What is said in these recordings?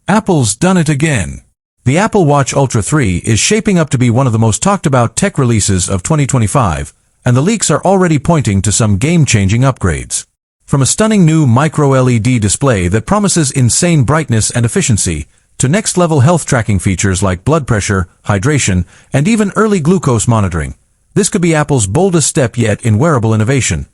Apple's done it again. The Apple Watch Ultra 3 is shaping up to be one of the most talked about tech releases of 2025, and the leaks are already pointing to some game-changing upgrades. From a stunning new micro-LED display that promises insane brightness and efficiency, to next-level health tracking features like blood pressure, hydration, and even early glucose monitoring, this could be Apple's boldest step yet in wearable innovation.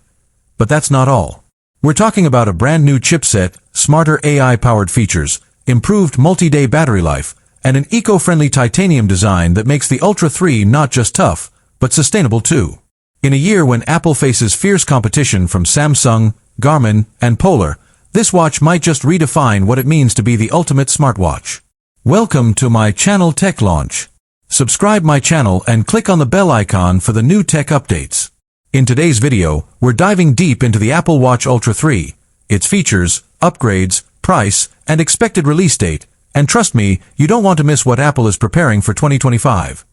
But that's not all. We're talking about a brand new chipset, smarter AI-powered features, improved multi-day battery life, and an eco-friendly titanium design that makes the Ultra 3 not just tough, but sustainable too. In a year when Apple faces fierce competition from Samsung, Garmin, and Polar, this watch might just redefine what it means to be the ultimate smartwatch. Welcome to my channel Tech Launch. Subscribe my channel and click on the bell icon for the new tech updates. In today's video, we're diving deep into the Apple Watch Ultra 3, its features, upgrades, price, and expected release date, and trust me, you don't want to miss what Apple is preparing for 2025.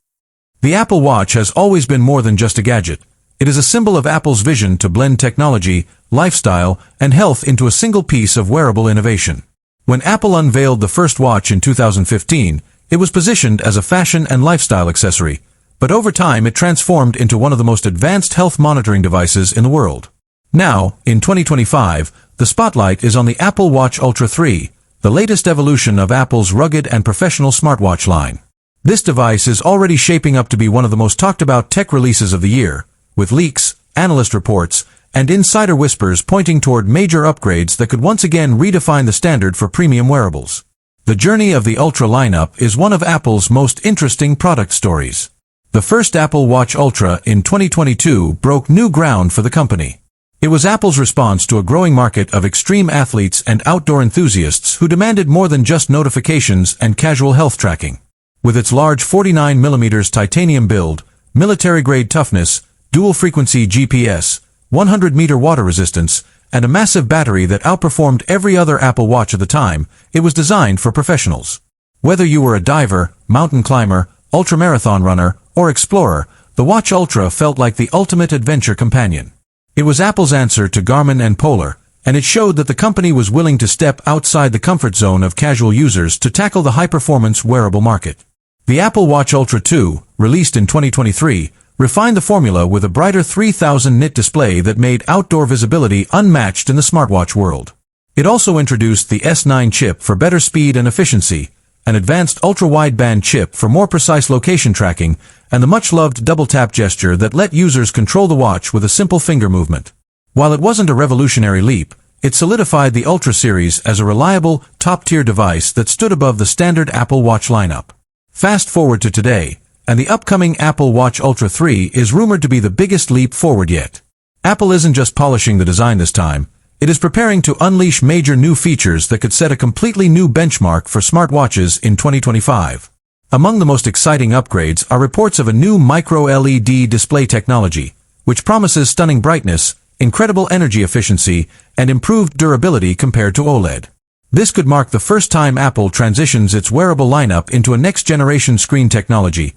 The Apple Watch has always been more than just a gadget. It is a symbol of Apple's vision to blend technology, lifestyle, and health into a single piece of wearable innovation. When Apple unveiled the first watch in 2015, it was positioned as a fashion and lifestyle accessory, but over time it transformed into one of the most advanced health monitoring devices in the world. Now, in 2025, the spotlight is on the Apple Watch Ultra 3, the latest evolution of Apple's rugged and professional smartwatch line. This device is already shaping up to be one of the most talked about tech releases of the year, with leaks, analyst reports, and insider whispers pointing toward major upgrades that could once again redefine the standard for premium wearables. The journey of the Ultra lineup is one of Apple's most interesting product stories. The first Apple Watch Ultra in 2022 broke new ground for the company. It was Apple's response to a growing market of extreme athletes and outdoor enthusiasts who demanded more than just notifications and casual health tracking. With its large 49mm titanium build, military-grade toughness, dual-frequency GPS, 100-meter water resistance, and a massive battery that outperformed every other Apple Watch at the time, it was designed for professionals. Whether you were a diver, mountain climber, ultramarathon runner, or explorer, the Watch Ultra felt like the ultimate adventure companion. It was Apple's answer to Garmin and Polar, and it showed that the company was willing to step outside the comfort zone of casual users to tackle the high-performance wearable market. The Apple Watch Ultra 2, released in 2023, refined the formula with a brighter 3000 nit display that made outdoor visibility unmatched in the smartwatch world. It also introduced the S9 chip for better speed and efficiency, an advanced ultra-wideband chip for more precise location tracking, and the much-loved double-tap gesture that let users control the watch with a simple finger movement. While it wasn't a revolutionary leap, it solidified the Ultra series as a reliable, top-tier device that stood above the standard Apple Watch lineup. Fast forward to today, and the upcoming Apple Watch Ultra 3 is rumored to be the biggest leap forward yet. Apple isn't just polishing the design this time, it is preparing to unleash major new features that could set a completely new benchmark for smartwatches in 2025. Among the most exciting upgrades are reports of a new micro-LED display technology, which promises stunning brightness, incredible energy efficiency, and improved durability compared to OLED. This could mark the first time Apple transitions its wearable lineup into a next-generation screen technology,